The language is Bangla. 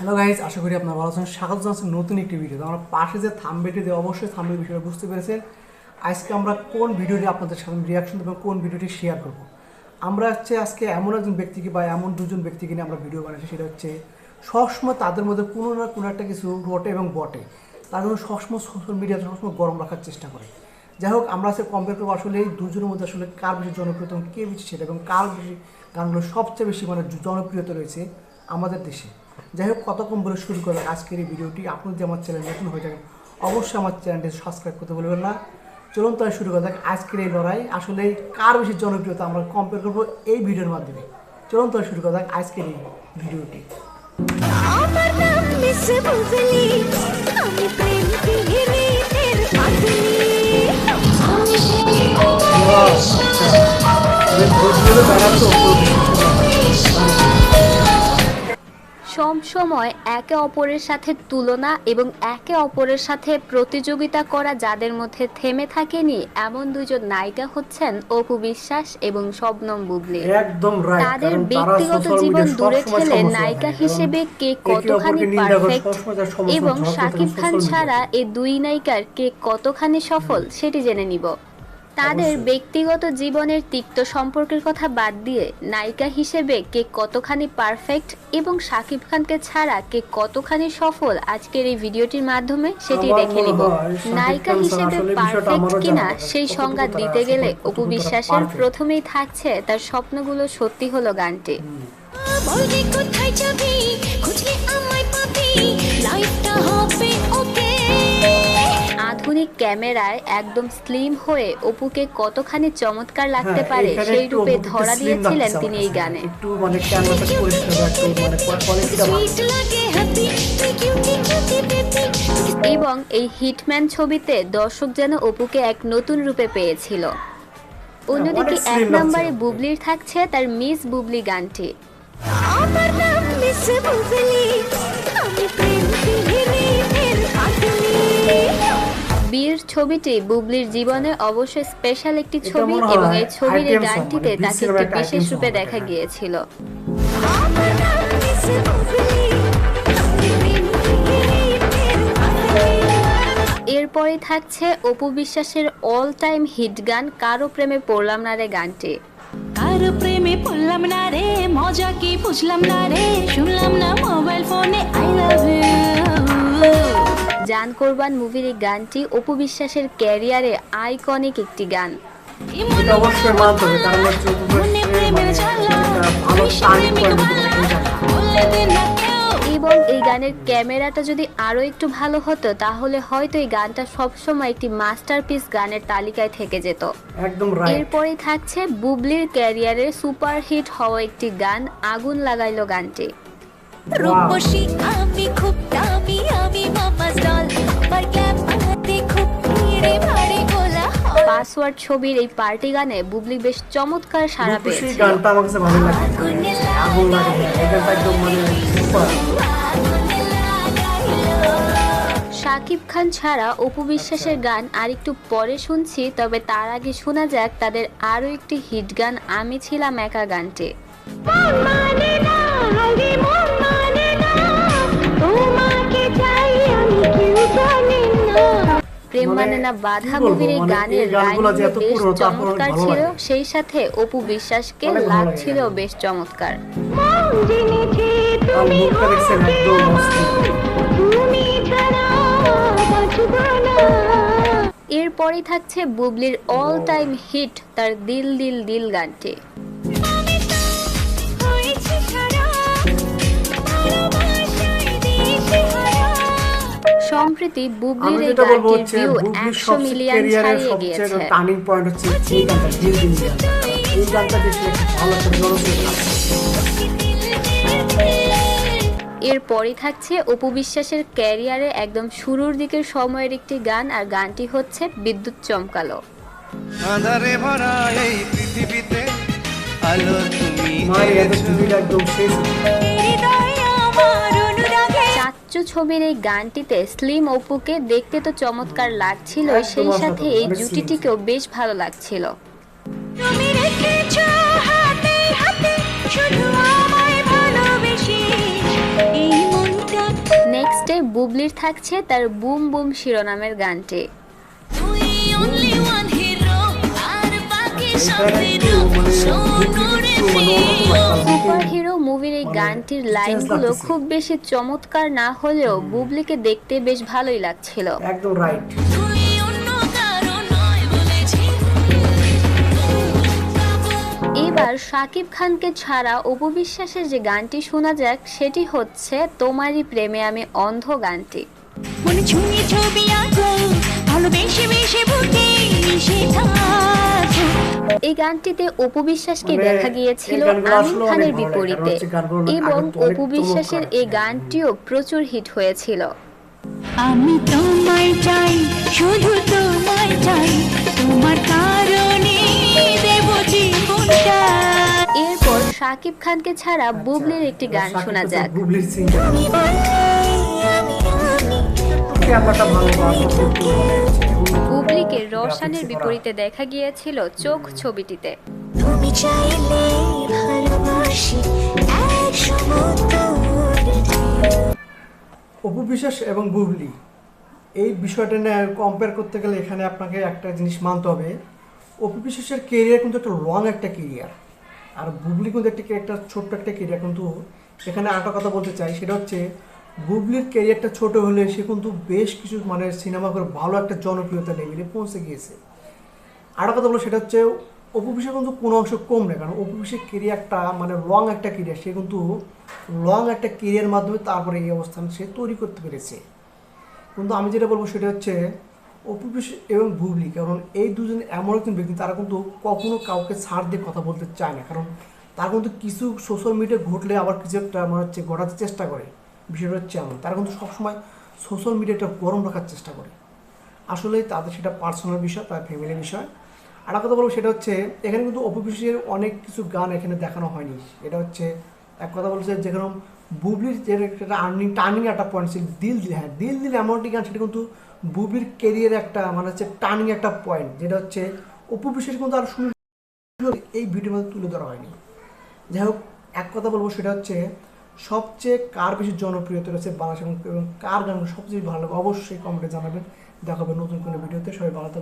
হ্যালো গাইজ, আশা করি আপনারা ভালো আছেন। স্বাগত জানাচ্ছি নতুন একটি ভিডিও। আমরা পাশে যে থাম্বনেলটি দিয়ে অবশ্যই থাম্বনেল বিষয়টা বুঝতে পেরেছেন। আজকে আমরা কোন ভিডিওটি আপনাদের সামনে রিয়াকশন দেবো, কোন ভিডিওটি শেয়ার করবো। আমরা আজকে এমন একজন ব্যক্তিকে বা এমন দুজন ব্যক্তিকে নিয়ে আমরা ভিডিও বানাচ্ছি, সেটা হচ্ছে সবসময় তাদের মধ্যে কোনো না কোনো একটা কিছু রটে এবং বটে। তার জন্য সবসময় সোশ্যাল মিডিয়াতে সবসময় গরম রাখার চেষ্টা করে। যাই হোক, আমরা আজকে কম্পেয়ার করবো আসলে এই দুজনের মধ্যে আসলে কার বেশি জনপ্রিয়তা এবং কে বেশি সেটা, এবং কার বেশি গানগুলো সবচেয়ে বেশি জনপ্রিয়তা রয়েছে আমাদের দেশে। যাই হোক, কত কম বলে শুরু করবেন আজকের এই ভিডিওটি। আপনি যদি আমার চ্যানেল নতুন হয়ে থাকেন অবশ্যই আমার চ্যানেলটি সাবস্ক্রাইব করতে বলবেন না। চলুন তাই শুরু করা যাক আজকের এই লড়াই। আসলে কার বেশি জনপ্রিয়তা আমরা কম্পেয়ার করবো এই ভিডিওর মাধ্যমে। চলুন তাই শুরু করা যাক আজকের এই ভিডিওটি। আমার নাম মিস বুবলি, আমি প্রেম পীড়িতের পাগলি। সবসময় একে অপরের সাথে তুলনা এবং একে অপরের সাথে প্রতিযোগিতা করা যাদের মধ্যে থেমে থাকেনি, এমন দুজন নায়িকা হচ্ছেন অপু বিশ্বাস এবং শবনম বুবলী। একদম রাইট। তাদের ব্যক্তিগত জীবন দূরে ঠেলে নায়িকা হিসেবে কে কতখানি পারফেক্ট এবং শাকিব খান ছাড়া এই দুই নায়িকার কে কতখানি সফল সেটি জেনে নিব। তাদের ব্যক্তিগত জীবনের তিক্ত সম্পর্কের কথা বাদ দিয়ে নায়িকা হিসেবে কে কতখানি পারফেক্ট এবং শাকিব খানকে ছাড়া কে কতখানি সফল আজকের এই ভিডিওটির মাধ্যমে সেটি দেখে নিব। নায়িকা হিসেবে পারফেক্ট কিনা সেই সংজ্ঞা দিতে গেলে অপু বিশ্বাসের প্রথমেই থাকছে তার স্বপ্নগুলো সত্যি হলো গানটি। বলবি কোথায় যাবি, খুঁজলে আমায় পাবি, লাইফটা হবে ওকে। আধুনিক ক্যামেরায় একদম স্লিম হয়ে অপুকে কতখানি চমৎকার লাগতে পারে সেই রূপে ধরা দিয়েছিলেন তিনি এই গানে। একটু ক্যামেরাটা পরিষ্কার, একটু কোয়ালিটিটা সুইট লাগে হাতি, তুই কিউটি কিউটি বেবি। এবং এই হিটম্যান ছবিতে দর্শক যেন অপুকে এক নতুন রূপে পেয়েছিল। অন্যদিকে অনেক এক slim নম্বরে লাগছে। বুবলির থাকছে তার মিস বুবলি গানটি। আমার নাম মিস বুবলি, আমি প্রেম পীড়িতের পাগলি। বীর ছবিটি বুবলির জীবনে অবশ্যই স্পেশাল একটি এটা ছবি মনে হয় এবং এই ছবির এই item song, গানটিতে মানে তাকে বীর একটি সিনেমার একটা বিশেষ item রূপে song দেখা এটা। গিয়েছিল। আমার নাম মিস বুবলি, আমি প্রেম পীড়িতের পাগলি। এরপরে থাকছে অপু বিশ্বাসের অল টাইম হিট গান কারো প্রেমে পড়লাম না রে গানটি। কার প্রেমে পড়লাম না রে, মজা কি বুঝলাম না রে, শুনলাম না মোবাইল ফোনে আই লাভ ইউ। জান কোরবান মুভির এই গানটি অপু বিশ্বাসের ক্যারিয়ারে আইকনিক একটি গান। এটা অবশ্যই মানতে হবে, কারণ হচ্ছে মনে প্রেমের জ্বালা, ভালো টার্নিং পয়েন্ট বলে দে না কেউ। এবং এই গানের ক্যামেরাটা যদি আরো একটু ভালো হতো তাহলে হয়তো এই গানটা সবসময় একটি মাস্টারপিস গানের তালিকায় থেকে যেত। একদম রাইট। এরপরে থাকছে বুবলির ক্যারিয়ারে সুপারহিট হওয়া একটি গান আগুন লাগাইলো গানটি। রূপসী আমি খুব দামি, আমি মামাস ডল, আমার ক্যাপ হাতে খুব ভিড়ে ভাড়ে গোলা হয়। পাসওয়ার্ড ছবির এই পার্টি গানে বুবলি বেশ চমৎকার সাড়া রূপসী পেয়েছিল। গানটা আমার কাছে ভালো লাগে। আগুন লাগে, এই গানটা একদম সুপার। শাকিব খান ছাড়া অপু বিশ্বাসের গান আরেকটু পরে শুনছি, তবে তার আগে শোনা যাক তাদের আরো একটি হিট গান আমি ছিলাম একা গানটি। মন মানে না, হায়রে মন মানে না, তোমাকে চাই আমি কেউ জানি না। প্রেম মানে না বাধা কি বলবো, মুভির এই গানের এই গানগুলো যে লাইনগুলো এত বেশ পুরো, তারপর অনেক চমৎকার ভালো ছিল, লাগে। সেই সাথে অপু বিশ্বাসকে অনেক ভালো লাগে লাগছিল গানগুলো। বেশ চমৎকার। মন জেনেছে আর তুমি মুখটা দেখছেন একদম অস্থির। তুমি ছাড়া বাঁচব না। এরপরেই থাকছে বুবলির অল টাইম হিট তার দিল দিল দিল গানটি। হয়েছে সারা, ভালোবাসায় দিশেহারা। সম্প্রতি আমি বুবলির এই যেটা বলবো গানটির হচ্ছে ভিউ বুবলির 100 সবচেয়ে মিলিয়ন ক্যারিয়ারের ছাড়িয়ে সবচেয়ে গিয়েছে। টার্নিং পয়েন্ট হচ্ছে এই গানটা, দিল দিল গানটা। এই গানটা বেশি ভালো একটা জনপ্রিয় গান। এরপরই থাকছে অপু বিশ্বাসের ক্যারিয়ারে একদম শুরুর দিকের সময়ের একটি গান, আর গানটি হচ্ছে বিদ্যুৎ চমকালো। আঁধারে ভরা এই পৃথিবীতে আলো তুমি মায়ের এত জেগেছো। ছবিটা একদম শেষ। হৃদয় আমার অনুরাগে। চাচ্চু ছবির এই গানটিতে স্লিম অপুকে দেখতে তো চমৎকার লাগছিল, একদম সেই সাথে অসাধারণ, এই অনেক জুটিটিকেও বেশ ভালো লাগছিল। তুমি রেখেছো হাতে হাতে শুধু আমায় ভালোবেসে, এই মনটা বুবলির থাকছে তার বুম বুম শিরোনামের গানটি। তুই only one hero, আর বাকি সব hero, সোনুরে ফিরো। সুপার হিরো মুভির এই গানটির লাইনগুলো খুব বেশি চমৎকার না হলেও বুবলিকে দেখতে বেশ ভালোই লাগছিল। একদম রাইট। তুই অন্য কারো নয় বলেছি। এবার শাকিব খানকে ছাড়া অপু বিশ্বাসের যে গানটি শোনা যাক সেটি হচ্ছে তোমারই প্রেমে আমি অন্ধ গানটি। মনে ছুঁয়ে ছবি আঁকো, ভালোবেসে বেশে বুকে মিশে থাকো। এই গানটিতে অপু বিশ্বাসকে মানে দেখা গিয়েছিল এই গানগুলো আমিন আসলে খানের অনেক ভালো লাগে, বিপরীতে কারণ হচ্ছে গানগুলো অনেক এবং আগে তো অনেক অপু বিশ্বাসের চমৎকার এই একটা গানটিও প্রচুর হিট হয়েছিল। আমি তোমায় চাই, শুধু তোমায় চাই, তোমার কারণে দেব জীবনটা। এরপর শাকিব খানকে ছাড়া বুবলির একটি গান শাকিব শোনা খান যাক। বুবলির সিঙ্গার আমি ক্যামেরাটা ভালো আসলে একটু মানে বুবলিকে রওশানের বিপরীতে দেখা গিয়েছিল চোখ ছবিটিতে। তুমি চাইলে ভালোবাসি এক সমুদ্র। অপু বিশ্বাস এবং বুবলি এই বিষয়টা নিয়ে কম্পেয়ার করতে গেলে এখানে আপনাকে একটা জিনিস মানতে হবে, অপু বিশ্বাসের কেরিয়ার কিন্তু একটা লং একটা কেরিয়ার, আর বুবলি কিন্তু একটা ছোট্ট একটা কেরিয়ার। কিন্তু এখানে আরেকটা কথা বলতে চাই, সেটা হচ্ছে বুবলির কেরিয়ারটা ছোট হলে সে কিন্তু বেশ কিছু মানে সিনেমা করে ভালো একটা জনপ্রিয়তা লেভেলে পৌঁছে গিয়েছে। আরেকটা কথা বলো, সেটা হচ্ছে অপু বিশ্বাস কিন্তু কোনো অংশ কম নেই, কারণ অপু বিশ্বাসের কেরিয়ারটা মানে লং একটা কেরিয়ার, সে কিন্তু লং একটা কেরিয়ার মাধ্যমে তারপরে এই অবস্থান সে তৈরি করতে পেরেছে। কিন্তু আমি যেটা বলবো সেটা হচ্ছে অপু বিশ্বাস এবং বুবলি, কারণ এই দুজন এমন একজন ব্যক্তি তারা কিন্তু কখনো কাউকে ছাড় দিয়ে কথা বলতে চায় না, কারণ তারা কিন্তু কিছু সোশ্যাল মিডিয়া ঘটলে আবার কিছু একটা মানে হচ্ছে ঘটাতে চেষ্টা করে। বিষয়টা হচ্ছে এমন, তারা কিন্তু সবসময় সোশ্যাল মিডিয়াটা গরম রাখার চেষ্টা করে। আসলে তাদের সেটা পার্সোনাল বিষয়, তার ফ্যামিলি বিষয়। আর একটা কথা বলবো সেটা হচ্ছে এখানে কিন্তু অপু বিশ্বাসের অনেক কিছু গান এখানে দেখানো হয়নি। এটা হচ্ছে এক কথা বলছে যেখানে বুবলির যে একটা টার্নিং একটা পয়েন্ট ছিল দিল দিল, হ্যাঁ দিল দিল এমন একটি গান, সেটা কিন্তু বুবলির কেরিয়ারে একটা মানে হচ্ছে টার্নিং একটা পয়েন্ট, যেটা হচ্ছে অপু বিশ্বাস কিন্তু আর শুনে এই ভিডিওর মধ্যে তুলে ধরা হয়নি। যাই হোক, এক কথা বলবো সেটা হচ্ছে সবচেয়ে কার বেশি জনপ্রিয়তা রয়েছে বাংলাদেশ এবং কার গান সবচেয়ে ভালো লাগে অবশ্যই কমেন্টে জানাবেন। দেখা হবে নতুন কোনো ভিডিওতে। সবাই ভালো থাকবেন।